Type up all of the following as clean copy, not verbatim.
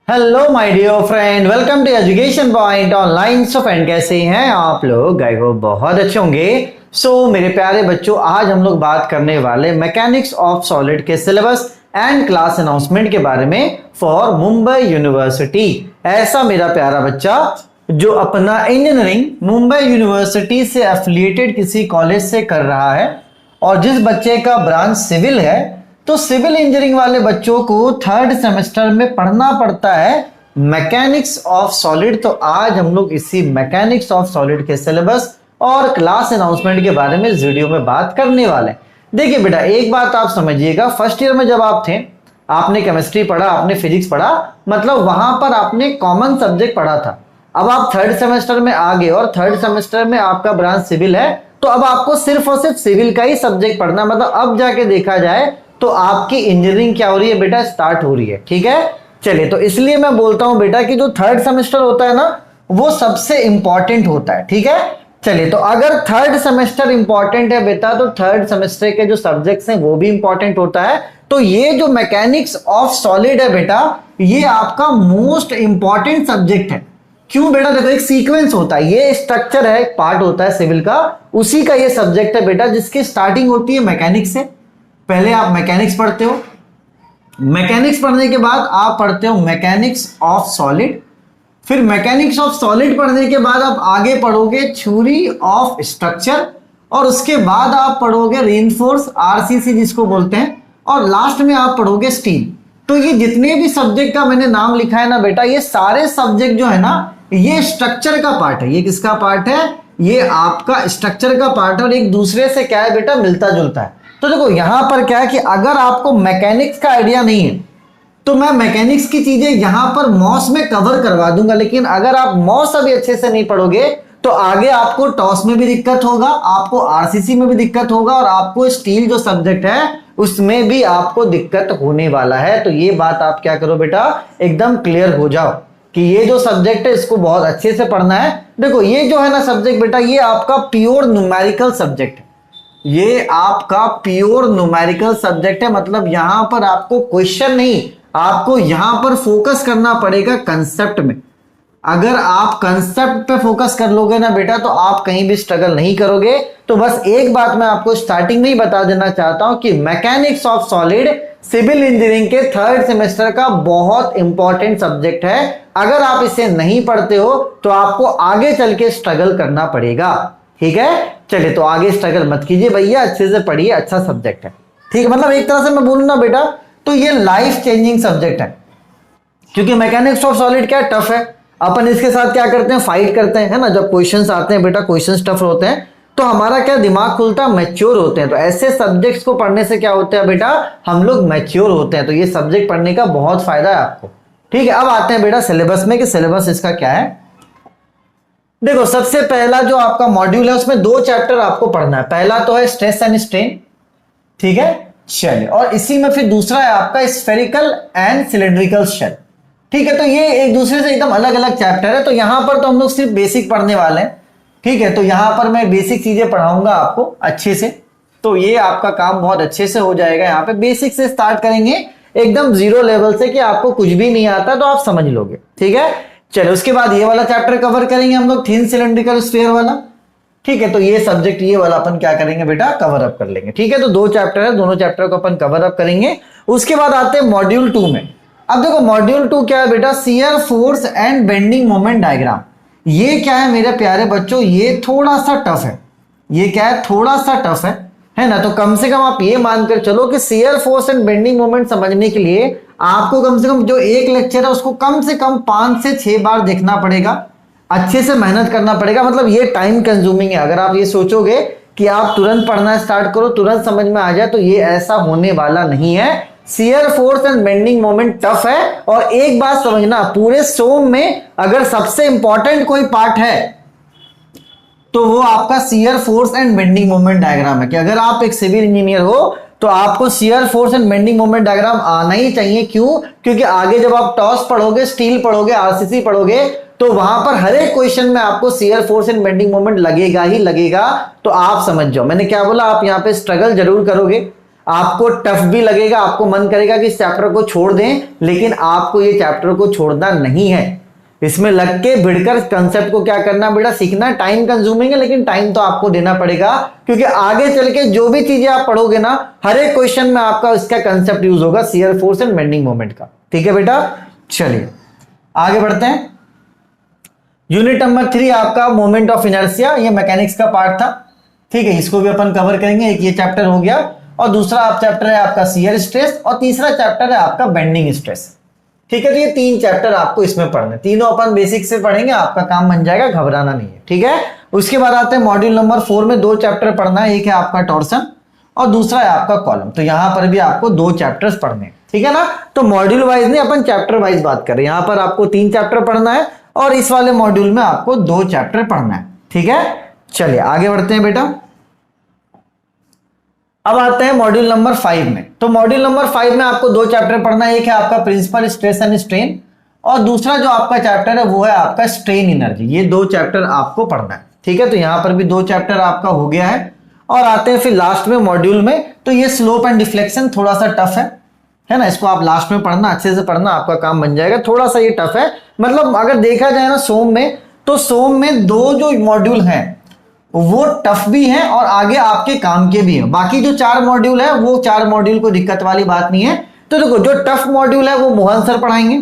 Hello my dear friend, welcome to education point online. So friend, कैसे हैं आप लोग? आई होप बहुत अच्छे होंगे। मेरे प्यारे बच्चों, आज हम लोग बात करने वाले मैकेनिक्स ऑफ सॉलिड के सिलेबस एंड क्लास अनाउंसमेंट के बारे में फॉर मुंबई यूनिवर्सिटी। ऐसा मेरा प्यारा बच्चा जो अपना इंजीनियरिंग मुंबई यूनिवर्सिटी से एफिलिएटेड किसी कॉलेज से कर रहा है और जिस बच्चे का ब्रांच सिविल है, तो सिविल इंजीनियरिंग वाले बच्चों को थर्ड सेमेस्टर में पढ़ना पड़ता है मैकेनिक्स ऑफ सॉलिड। तो आज हम लोग इसी मैकेनिक्स ऑफ सॉलिड के सिलेबस और क्लास अनाउंसमेंट के बारे में इस वीडियो में बात करने वाले हैं। देखिए बेटा, एक बात आप समझिएगा, फर्स्ट ईयर में जब आप थे, आपने केमिस्ट्री पढ़ा, आपने फिजिक्स पढ़ा, मतलब वहां पर आपने कॉमन सब्जेक्ट पढ़ा था। अब आप थर्ड सेमेस्टर में आ गए और थर्ड सेमेस्टर में आपका ब्रांच सिविल है, तो अब आपको सिर्फ और सिर्फ सिविल का ही सब्जेक्ट पढ़ना। मतलब अब जाके देखा जाए तो आपकी इंजीनियरिंग क्या हो रही है बेटा, स्टार्ट हो रही है। ठीक है, चलिए, तो इसलिए मैं बोलता हूं बेटा कि जो थर्ड सेमेस्टर होता है ना, वो सबसे इंपॉर्टेंट होता है। ठीक है, चलिए, तो अगर थर्ड सेमेस्टर इंपॉर्टेंट है बेटा, तो थर्ड सेमेस्टर के जो सब्जेक्ट्स हैं वो भी इंपॉर्टेंट होता है। तो ये जो मैकेनिक्स ऑफ सॉलिड है बेटा, ये आपका मोस्ट इंपॉर्टेंट सब्जेक्ट है। क्यों बेटा? देखो, एक सीक्वेंस होता है, ये स्ट्रक्चर है, एक पार्ट होता है सिविल का, उसी का ये सब्जेक्ट है बेटा, जिसकी स्टार्टिंग होती है मैकेनिक्स से। पहले आप मैकेनिक्स पढ़ते हो, मैकेनिक्स पढ़ने के बाद आप पढ़ते हो मैकेनिक्स ऑफ सॉलिड, फिर मैकेनिक्स ऑफ सॉलिड पढ़ने के बाद आप आगे पढ़ोगे थ्योरी ऑफ स्ट्रक्चर, और उसके बाद आप पढ़ोगे रीइंफोर्स आरसीसी जिसको बोलते हैं, और लास्ट में आप पढ़ोगे स्टील। तो ये जितने भी सब्जेक्ट का मैंने नाम लिखा है ना बेटा, ये सारे सब्जेक्ट जो है ना, ये स्ट्रक्चर का पार्ट है। ये किसका पार्ट है? ये आपका स्ट्रक्चर का पार्ट है, और एक दूसरे से क्या है बेटा, मिलता जुलता है। तो देखो यहां पर क्या है कि अगर आपको मैकेनिक्स का आइडिया नहीं है तो मैं मैकेनिक्स की चीजें यहां पर मॉस में कवर करवा दूंगा, लेकिन अगर आप मॉस अभी अच्छे से नहीं पढ़ोगे तो आगे आपको टॉस में भी दिक्कत होगा, आपको आरसीसी में भी दिक्कत होगा, और आपको स्टील जो सब्जेक्ट है उसमें भी आपको दिक्कत होने वाला है। तो ये बात आप क्या करो बेटा, एकदम क्लियर हो जाओ कि ये जो सब्जेक्ट है इसको बहुत अच्छे से पढ़ना है। देखो ये जो है ना सब्जेक्ट बेटा, ये आपका प्योर न्यूमेरिकल सब्जेक्ट है, ये आपका प्योर न्यूमेरिकल सब्जेक्ट है। मतलब यहां पर आपको क्वेश्चन नहीं, आपको यहां पर फोकस करना पड़ेगा कंसेप्ट में। अगर आप कंसेप्ट पे फोकस कर लोगे ना बेटा, तो आप कहीं भी स्ट्रगल नहीं करोगे। तो बस एक बात मैं आपको स्टार्टिंग में ही बता देना चाहता हूं कि mechanics of solid civil engineering के थर्ड सेमेस्टर का बहुत इंपॉर्टेंट सब्जेक्ट है। अगर आप इसे नहीं पढ़ते हो तो आपको आगे चल के स्ट्रगल करना पड़ेगा। ठीक है, चलिए, तो आगे स्ट्रगल मत कीजिए भैया, अच्छे से पढ़िए, अच्छा सब्जेक्ट है। ठीक है, मतलब एक तरह से मैं बोलूं ना बेटा, तो ये लाइफ चेंजिंग सब्जेक्ट है, क्योंकि मैकेनिक्स ऑफ सॉलिड क्या टफ है। अपन इसके साथ क्या करते हैं, फाइट करते हैं, है ना। जब क्वेश्चंस आते हैं बेटा, क्वेश्चंस टफ होते हैं, तो हमारा क्या दिमाग खुलता है, मैच्योर होते हैं। तो ऐसे सब्जेक्ट्स को पढ़ने से क्या होता है बेटा, हम लोग मैच्योर होते हैं। तो ये सब्जेक्ट पढ़ने का बहुत फायदा है आपको। ठीक है, अब आते हैं बेटा सिलेबस में कि सिलेबस इसका क्या है। देखो, सबसे पहला जो आपका मॉड्यूल है उसमें दो चैप्टर आपको पढ़ना है। पहला तो है स्ट्रेस एंड स्ट्रेन, ठीक है, शेल, और इसी में फिर दूसरा है आपका स्फेरिकल एंड सिलेंड्रिकल शेल। ठीक है, तो ये एक दूसरे से एकदम अलग अलग चैप्टर है। तो यहां पर तो हम लोग सिर्फ बेसिक पढ़ने वाले हैं। ठीक है, तो यहां पर मैं बेसिक चीजें पढ़ाऊंगा आपको अच्छे से, तो ये आपका काम बहुत अच्छे से हो जाएगा। यहाँ पे बेसिक से स्टार्ट करेंगे, एकदम जीरो लेवल से, कि आपको कुछ भी नहीं आता तो आप समझ लोगे। ठीक है, चलो, उसके बाद ये वाला चैप्टर कवर करेंगे हम लोग, थिन सिलेंड्रिकल स्फीयर वाला। ठीक है, तो ये सब्जेक्ट ये वाला अपन क्या करेंगे बेटा, कवर अप कर लेंगे। ठीक है, तो दो चैप्टर है, दोनों चैप्टर को अपन कवर अप करेंगे। उसके बाद आते हैं मॉड्यूल 2 में। अब देखो मॉड्यूल 2 क्या है बेटा, shear force and bending moment diagram. ये क्या है मेरे प्यारे बच्चों, ये थोड़ा सा टफ है। ये क्या है, थोड़ा सा टफ है ना। तो कम से कम आप ये मानकर चलो कि shear force and bending moment समझने के लिए आपको कम से कम जो एक लेक्चर है उसको कम से कम 5 से 6 बार देखना पड़ेगा, अच्छे से मेहनत करना पड़ेगा। मतलब ये टाइम कंज्यूमिंग है। अगर आप ये सोचोगे कि आप तुरंत पढ़ना स्टार्ट करो, तुरंत समझ में आ जाए, तो ये ऐसा होने वाला नहीं है। Shear force and bending moment tough है। और एक बात समझना, पूरे सोम में अगर सबसे इंपॉर्टेंट कोई पार्ट है तो वो आपका shear force and bending moment diagram है। कि अगर आप एक सिविल इंजीनियर हो तो आपको shear force and bending moment diagram आना ही चाहिए। क्यों? क्योंकि आगे जब आप टॉस पढ़ोगे, स्टील पढ़ोगे, आरसीसी पढ़ोगे, तो वहां पर हर एक क्वेश्चन में आपको shear force and bending moment लगेगा ही लगेगा। तो आप समझ जाओ, मैंने क्या बोला, आप यहां पे स्ट्रगल जरूर करोगे। आपको टफ भी लगेगा, आपको मन करेगा कि इस चैप्टर को छोड़ दें, लेकिन आपको ये चैप्टर को छोड़ना नहीं है। इसमें लग के भिड़कर कंसेप्ट को क्या करना बेटा, सीखना। टाइम कंज्यूमिंग है, लेकिन टाइम तो आपको देना पड़ेगा, क्योंकि आगे चल के जो भी चीजें आप पढ़ोगे ना, हर एक क्वेश्चन में आपका इसका कंसेप्ट यूज होगा, shear force and bending moment का। ठीक है बेटा, चलिए आगे बढ़ते हैं। यूनिट नंबर 3 आपका मोमेंट ऑफ इनर्शिया, ये मैकेनिक्स का पार्ट था। ठीक है, इसको भी अपन कवर करेंगे। एक ये चैप्टर हो गया, और दूसरा आप चैप्टर है आपका शियर स्ट्रेस, और तीसरा चैप्टर है आपका बेंडिंग स्ट्रेस। ठीक है, तो ये 3 चैप्टर आपको इसमें पढ़ने, तीनों अपन बेसिक से पढ़ेंगे, आपका काम बन जाएगा, घबराना नहीं है। ठीक है, उसके बाद आते हैं मॉड्यूल नंबर 4 में 2 चैप्टर पढ़ना है। एक है आपका टॉर्सन और दूसरा है आपका कॉलम। तो यहां पर भी आपको 2 चैप्टर्स पढ़ने हैं। ठीक है ना, तो मॉड्यूल वाइज नहीं, अपन चैप्टर वाइज बात कर रहे हैं। यहां पर आपको 3 चैप्टर पढ़ना है और इस वाले मॉड्यूल में आपको 2 चैप्टर पढ़ना है। ठीक है, चलिए आगे बढ़ते हैं बेटा। अब आते हैं मॉड्यूल नंबर 5 में। तो मॉड्यूल नंबर 5 में आपको 2 चैप्टर पढ़ना है। एक है आपका प्रिंसिपल स्ट्रेस एंड स्ट्रेन, और दूसरा जो आपका चैप्टर है वो है आपका स्ट्रेन एनर्जी। ये 2 चैप्टर आपको पढ़ना है। ठीक है, तो यहां पर भी 2 चैप्टर आपका हो गया है। और आते हैं फिर लास्ट में मॉड्यूल में, तो ये स्लोप एंड डिफ्लेक्शन थोड़ा सा टफ है ना, इसको आप लास्ट में पढ़ना, अच्छे से पढ़ना, आपका काम बन जाएगा। थोड़ा सा ये टफ है, मतलब अगर देखा जाए ना सोम में, तो सोम में 2 जो मॉड्यूल हैं वो टफ भी हैं और आगे आपके काम के भी हैं। बाकी जो 4 मॉड्यूल है, वो 4 मॉड्यूल को दिक्कत वाली बात नहीं है। तो देखो, जो टफ मॉड्यूल है वो मोहन सर पढ़ाएंगे।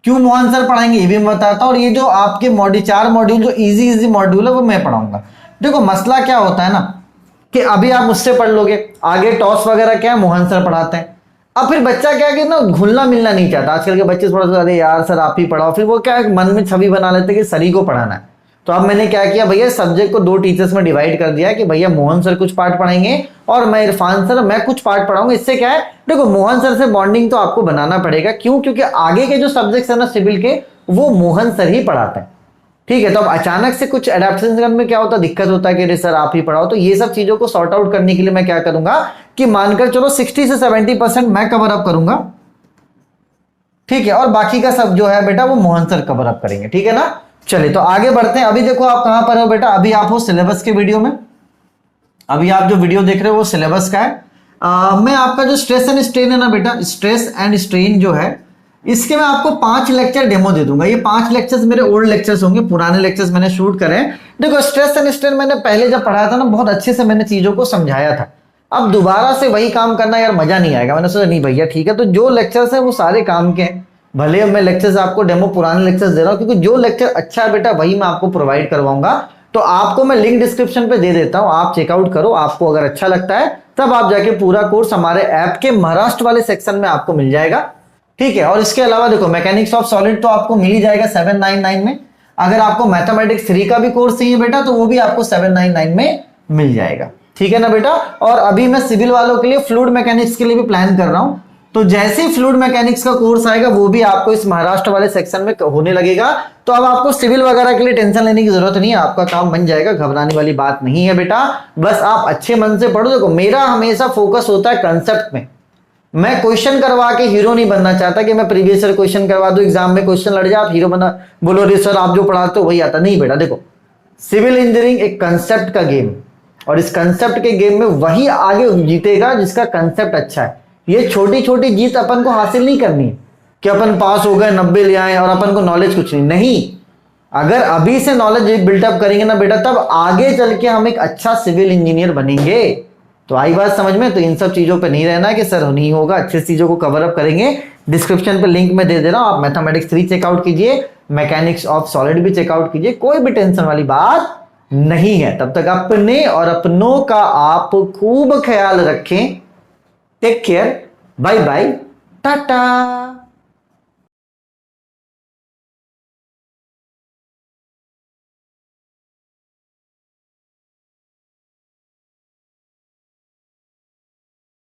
क्यों मोहन सर पढ़ाएंगे ये भी मैं बताता हूं। और ये जो आपके 4 मॉड्यूल जो इजी मॉड्यूल है वो मैं पढ़ाऊंगा। देखो मसला क्या होता है ना, कि अभी आप मुझसे पढ़ लोगे, आगे टॉस वगैरह क्या है मोहन सर पढ़ाते हैं। अब फिर बच्चा क्या कि ना घुलना मिलना नहीं चाहता। आजकल के बच्चे थोड़ा सा, अरे यार सर आप ही पढ़ाओ, फिर वो क्या मन में छवि बना लेते कि सर ही को पढ़ाना है। तो अब मैंने क्या किया भैया, सब्जेक्ट को 2 टीचर्स में डिवाइड कर दिया कि भैया मोहन सर कुछ पार्ट पढ़ाएंगे और मैं इरफान सर मैं कुछ पार्ट पढ़ाऊंगा। इससे क्या है, देखो मोहन सर से बॉन्डिंग तो आपको बनाना पड़ेगा। क्यों? क्योंकि आगे के जो सब्जेक्ट्स है ना सिविल के, वो मोहन सर ही पढ़ाते हैं। ठीक है, तो अब अचानक से कुछ एडेप्टेशन करने में क्या होता है, दिक्कत होता है कि अरे सर आप ही पढ़ाओ। तो ये सब चीजों को सॉर्ट आउट करने के लिए मैं क्या करूंगा कि मानकर चलो 60 से 70% मैं कवर अप करूंगा। ठीक है, और बाकी का सब जो है बेटा वो मोहन सर कवर अप करेंगे। ठीक है ना, चलिए तो आगे बढ़ते हैं। अभी देखो आप कहां पर हो बेटा, अभी आप हो सिलेबस के वीडियो में। अभी आप जो वीडियो देख रहे हो वो सिलेबस का है। मैं आपका जो स्ट्रेस एंड स्ट्रेन है ना बेटा, स्ट्रेस एंड स्ट्रेन जो है, इसके मैं आपको 5 लेक्चर डेमो दे दूंगा। ये 5 लेक्चर्स मेरे ओल्ड लेक्चर्स होंगे, पुराने लेक्चर्स मैंने शूट करे हैं। देखो स्ट्रेस एंड स्ट्रेन मैंने पहले जब पढ़ाया था ना, बहुत अच्छे से मैंने चीजों को समझाया था। अब दोबारा से वही काम करना यार मजा नहीं आएगा। मैंने सोचा नहीं भैया ठीक है, तो जो लेक्चर्स है वो सारे काम के हैं। भले मैं लेक्चर्स आपको डेमो पुराने लेक्चर्स दे रहा हूं, क्योंकि जो लेक्चर अच्छा है बेटा वही मैं आपको प्रोवाइड करवाऊंगा। तो आपको मैं लिंक डिस्क्रिप्शन पे दे देता हूं, आप चेकआउट करो। आपको अगर अच्छा लगता है तब आप जाके पूरा कोर्स हमारे ऐप के महाराष्ट्र वाले सेक्शन में आपको मिल जाएगा। ठीक है, और इसके अलावा देखो मैकेनिक्स ऑफ सॉलिड तो आपको मिल ही जाएगा 799 में। अगर आपको मैथमेटिक्स 3 का भी कोर्स चाहिए बेटा, तो वो भी आपको 799 में मिल जाएगा। ठीक है ना बेटा, और अभी मैं सिविल वालों के लिए फ्लूइड मैकेनिक्स के लिए भी प्लान कर रहा हूं। तो जैसे ही फ्लूइड मैकेनिक्स का कोर्स आएगा, वो भी आपको इस महाराष्ट्र वाले सेक्शन में होने लगेगा। तो अब आपको सिविल वगैरह के लिए टेंशन लेने की जरूरत नहीं है, आपका काम बन जाएगा, घबराने वाली बात नहीं है बेटा। बस आप अच्छे मन से पढ़ो। देखो मेरा हमेशा फोकस होता है कंसेप्ट में। मैं क्वेश्चन करवा के हीरो नहीं बनना चाहता कि मैं प्रीवियस ईयर क्वेश्चन करवा दूं, एग्जाम में क्वेश्चन लड़ जाए, आप हीरो बना बोलो रे सर आप जो पढ़ाते हो वही आता। नहीं बेटा, देखो सिविल इंजीनियरिंग एक कंसेप्ट का गेम, और इस कंसेप्ट के गेम में वही आगे जीतेगा जिसका कंसेप्ट अच्छा है। ये छोटी छोटी जीत अपन को हासिल नहीं करनी है कि अपन पास हो गए 90 ले आए और अपन को नॉलेज कुछ नहीं। अगर अभी से नॉलेज बिल्टअप करेंगे ना बेटा, तब आगे चल के हम एक अच्छा सिविल इंजीनियर बनेंगे। तो आई बात समझ में। तो इन सब चीजों पे नहीं रहना कि सर नहीं होगा, अच्छी चीजों को कवर अप करेंगे। डिस्क्रिप्शन पे लिंक में दे दे रहा हूं, आप मैथमेटिक्स 3 चेकआउट कीजिए, मैकेनिक्स ऑफ सॉलिड भी चेकआउट कीजिए, कोई भी टेंशन वाली बात नहीं है। तब तक अपने और अपनों का आप खूब ख्याल रखें। Take care, bye bye, Tata.